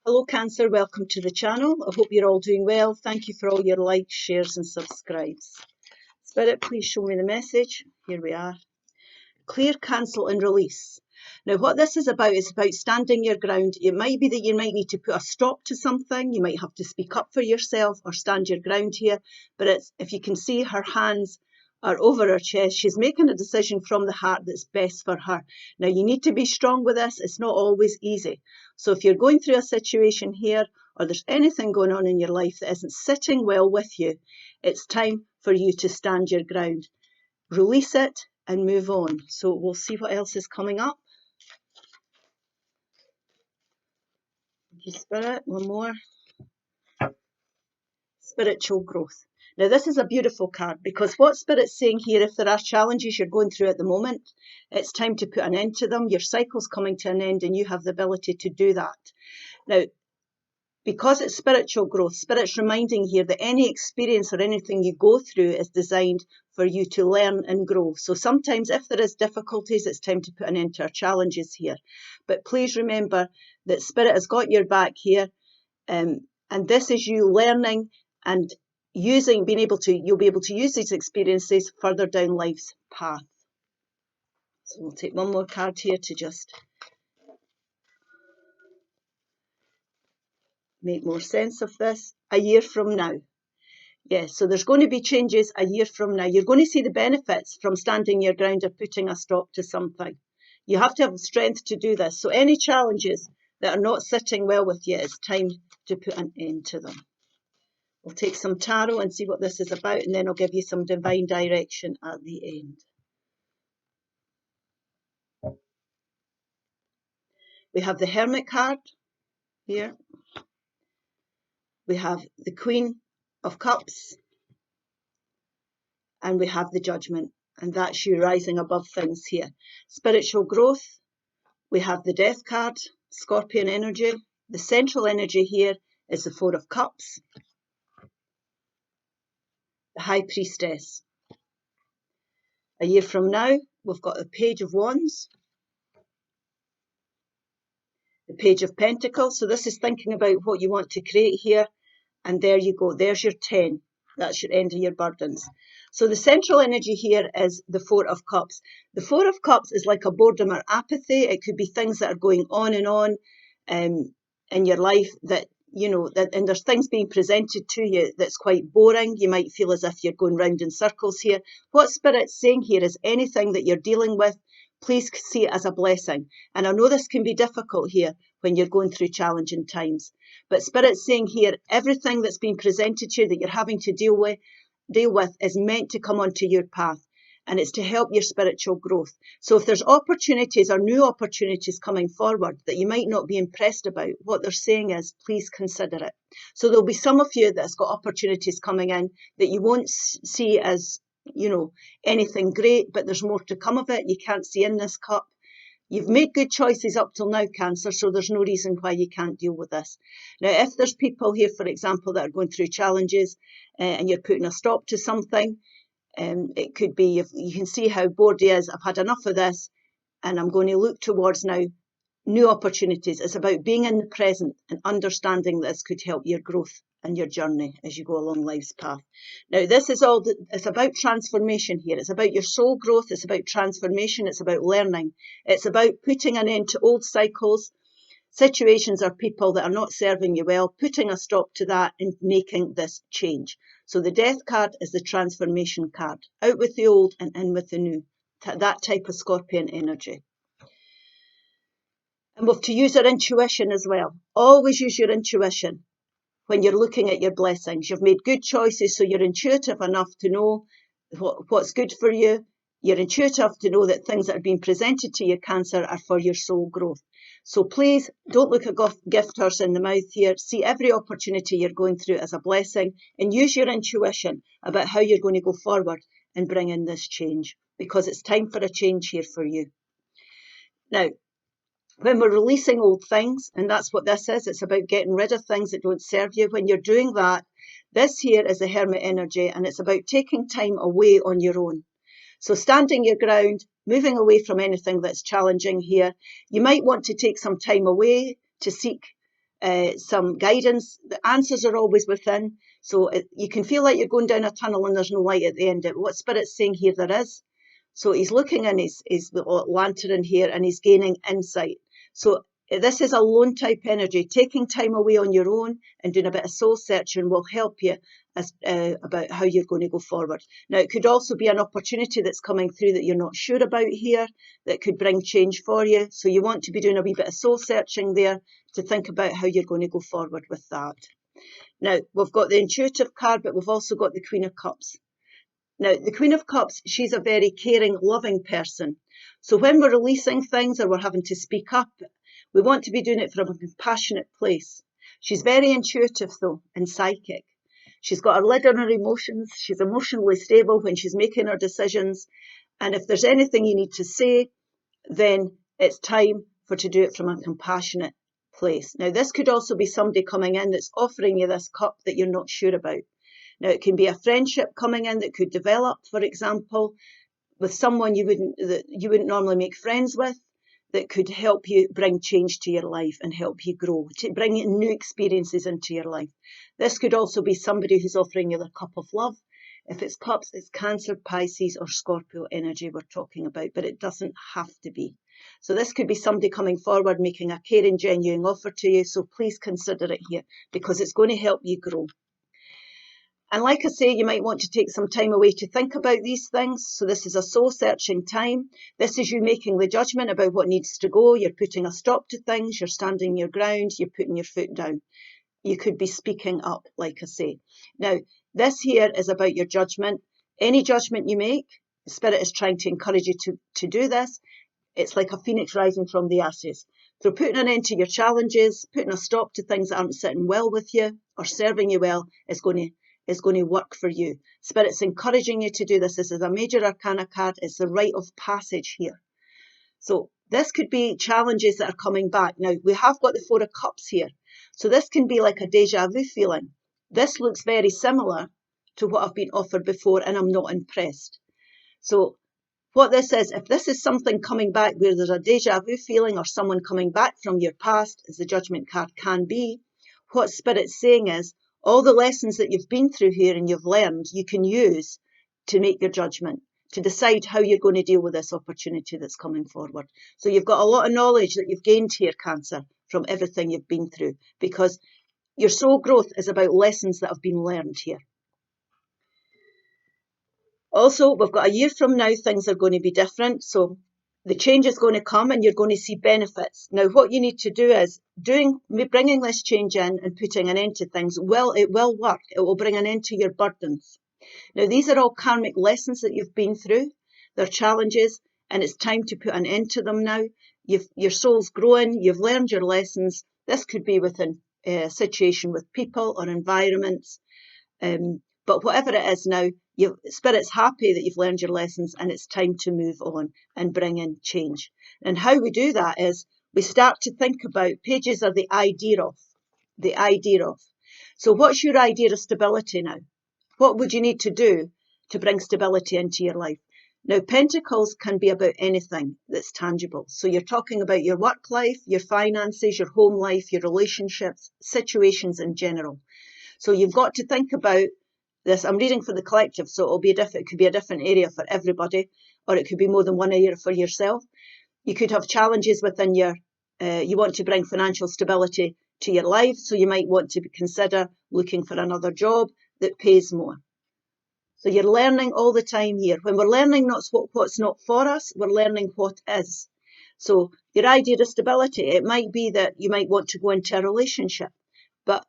Hello Cancer, welcome to the channel. I hope you're all doing well. Thank you for all your likes, shares and subscribes. Spirit, please show me the message. Here we are. Clear, cancel and release. Now what this is about standing your ground. It might be that you might need to put a stop to something. You might have to speak up for yourself or stand your ground here. But if you can see, her hands are over her chest. She's making a decision from the heart that's best for her. Now you need to be strong with this. It's not always easy. So if you're going through a situation here, or there's anything going on in your life that isn't sitting well with you, it's time for you to stand your ground. Release it and move on. So we'll see what else is coming up. Thank you, Spirit. One more. Spiritual growth. Now this is a beautiful card because what Spirit's saying here, if there are challenges you're going through at the moment, it's time to put an end to them. Your cycle's coming to an end and you have the ability to do that. Now, because it's spiritual growth, Spirit's reminding here that any experience or anything you go through is designed for you to learn and grow. So sometimes if there is difficulties, it's time to put an end to our challenges here. But please remember that Spirit has got your back here, and this is you learning and you'll be able to use these experiences further down life's path. So we'll take one more card here to just make more sense of this. A year from now. Yes, so there's going to be changes a year from now. You're going to see the benefits from standing your ground or putting a stop to something. You have to have the strength to do this. So any challenges that are not sitting well with you, it's time to put an end to them. We'll take some tarot and see what this is about, and then I'll give you some divine direction at the end. We have the Hermit card here. We have the Queen of Cups. And we have the Judgment. And that's you rising above things here. Spiritual growth. We have the Death card, Scorpion energy. The central energy here is the Four of Cups. The High Priestess. A year from now, we've got the Page of Wands. The Page of Pentacles. So this is thinking about what you want to create here. And there you go. There's your 10. That's your end of your burdens. So the central energy here is the Four of Cups. The Four of Cups is like a boredom or apathy. It could be things that are going on in your life that, and there's things being presented to you that's quite boring. You might feel as if you're going round in circles here. What Spirit's saying here is anything that you're dealing with, please see it as a blessing. And I know this can be difficult here when you're going through challenging times. But Spirit's saying here, everything that's been presented to you that you're having to deal with is meant to come onto your path. And it's to help your spiritual growth. So if there's opportunities or new opportunities coming forward that you might not be impressed about, what they're saying is, please consider it. So there'll be some of you that's got opportunities coming in that you won't see as, anything great, but there's more to come of it. You can't see in this cup. You've made good choices up till now, Cancer, so there's no reason why you can't deal with this. Now, if there's people here, for example, that are going through challenges and you're putting a stop to something, it could be, if you can see how bored he is, I've had enough of this and I'm going to look towards now new opportunities. It's about being in the present and understanding this could help your growth and your journey as you go along life's path. Now, this is it's about transformation here. It's about your soul growth. It's about transformation. It's about learning. It's about putting an end to old cycles, situations or people that are not serving you well, putting a stop to that and making this change. So the Death card is the transformation card. Out with the old and in with the new. That type of Scorpion energy. And we have to use our intuition as well. Always use your intuition when you're looking at your blessings. You've made good choices, so you're intuitive enough to know what's good for you. You're intuitive to know that things that are being presented to you, Cancer, are for your soul growth. So please don't look a gift horse in the mouth here. See every opportunity you're going through as a blessing and use your intuition about how you're going to go forward and bring in this change, because it's time for a change here for you. Now, when we're releasing old things, and that's what this is, it's about getting rid of things that don't serve you. When you're doing that, this here is the Hermit energy, and it's about taking time away on your own. So standing your ground, moving away from anything that's challenging here. You might want to take some time away to seek some guidance. The answers are always within. So you can feel like you're going down a tunnel and there's no light at the end of it. What Spirit's saying here, there is. So he's looking in his lantern here and he's gaining insight. So this is a lone type energy. Taking time away on your own and doing a bit of soul searching will help you about how you're going to go forward. Now, it could also be an opportunity that's coming through that you're not sure about here that could bring change for you. So you want to be doing a wee bit of soul searching there to think about how you're going to go forward with that. Now, we've got the intuitive card, but we've also got the Queen of Cups. Now, the Queen of Cups, she's a very caring, loving person. So when we're releasing things or we're having to speak up, we want to be doing it from a compassionate place. She's very intuitive, though, and psychic. She's got her lid on her emotions. She's emotionally stable when she's making her decisions. And if there's anything you need to say, then it's time to do it from a compassionate place. Now, this could also be somebody coming in that's offering you this cup that you're not sure about. Now, it can be a friendship coming in that could develop, for example, with someone you wouldn't normally make friends with, that could help you bring change to your life and help you grow, to bring new experiences into your life. This could also be somebody who's offering you the cup of love. If it's cups, it's Cancer, Pisces or Scorpio energy we're talking about, but it doesn't have to be. So this could be somebody coming forward, making a caring, genuine offer to you. So please consider it here because it's going to help you grow. And like I say, you might want to take some time away to think about these things. So this is a soul-searching time. This is you making the judgment about what needs to go. You're putting a stop to things. You're standing your ground. You're putting your foot down. You could be speaking up, like I say. Now, this here is about your judgment. Any judgment you make, the Spirit is trying to encourage you to do this. It's like a phoenix rising from the ashes. So putting an end to your challenges, putting a stop to things that aren't sitting well with you or serving you well is going to work for you. Spirit's encouraging you to do this. This is a major arcana card. It's the rite of passage here. So this could be challenges that are coming back. Now, we have got the Four of Cups here. So this can be like a deja vu feeling. This looks very similar to what I've been offered before and I'm not impressed. So what this is, if this is something coming back where there's a deja vu feeling or someone coming back from your past, as the Judgment card can be, what Spirit's saying is, all the lessons that you've been through here and you've learned, you can use to make your judgment, to decide how you're going to deal with this opportunity that's coming forward. So you've got a lot of knowledge that you've gained here, Cancer, from everything you've been through, because your soul growth is about lessons that have been learned here. Also, we've got a year from now, things are going to be different. So the change is going to come and you're going to see benefits. Now, what you need to do is bringing this change in and putting an end to things. Well, it will work. It will bring an end to your burdens. Now, these are all karmic lessons that you've been through. They're challenges and it's time to put an end to them now. Your soul's growing. You've learned your lessons. This could be within a situation with people or environments. But whatever it is now, Spirit's happy that you've learned your lessons and it's time to move on and bring in change. And how we do that is we start to think about, pages are the idea of. The idea of. So what's your idea of stability now? What would you need to do to bring stability into your life? Now, Pentacles can be about anything that's tangible. So you're talking about your work life, your finances, your home life, your relationships, situations in general. So you've got to think about this. I'm reading for the collective, so it could be a different area for everybody, or it could be more than one area for yourself. You could have challenges within you want to bring financial stability to your life, so you might want to consider looking for another job that pays more. So you're learning all the time here. When we're learning what's not for us, we're learning what is. So your idea of stability, it might be that you might want to go into a relationship, but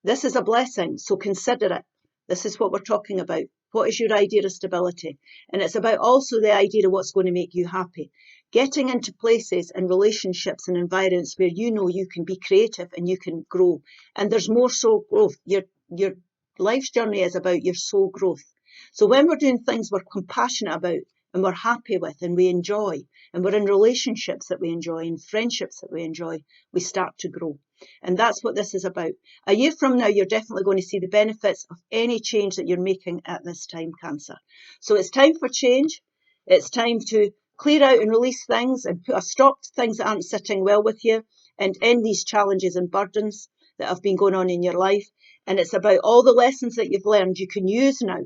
this is a blessing, so consider it. This is what we're talking about. What is your idea of stability? And it's about also the idea of what's going to make you happy. Getting into places and relationships and environments where you know you can be creative and you can grow. And there's more soul growth. Your life's journey is about your soul growth. So when we're doing things we're compassionate about and we're happy with and we enjoy, and we're in relationships that we enjoy and friendships that we enjoy, we start to grow. And that's what this is about. A year from now, you're definitely going to see the benefits of any change that you're making at this time, Cancer. So it's time for change. It's time to clear out and release things and put a stop to things that aren't sitting well with you and end these challenges and burdens that have been going on in your life. And it's about all the lessons that you've learned you can use now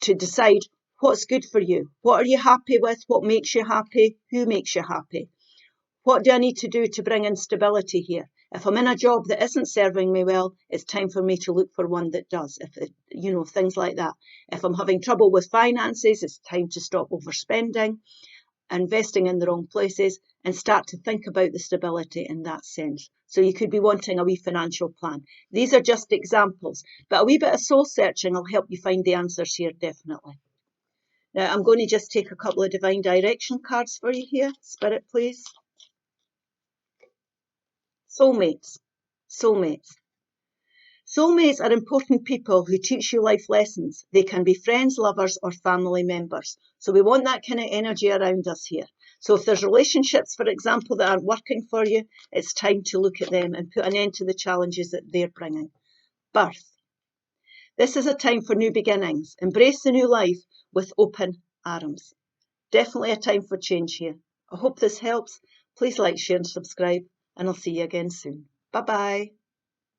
to decide what's good for you. What are you happy with? What makes you happy? Who makes you happy? What do I need to do to bring in stability here? If I'm in a job that isn't serving me well, it's time for me to look for one that does. Things like that. If I'm having trouble with finances, it's time to stop overspending, investing in the wrong places, and start to think about the stability in that sense. So you could be wanting a wee financial plan. These are just examples, but a wee bit of soul searching will help you find the answers here, definitely. Now, I'm going to just take a couple of divine direction cards for you here. Spirit, please. Soulmates. Soulmates. Soulmates are important people who teach you life lessons. They can be friends, lovers, or family members. So we want that kind of energy around us here. So if there's relationships, for example, that aren't working for you, it's time to look at them and put an end to the challenges that they're bringing. Birth. This is a time for new beginnings. Embrace the new life with open arms. Definitely a time for change here. I hope this helps. Please like, share, and subscribe, and I'll see you again soon. Bye-bye.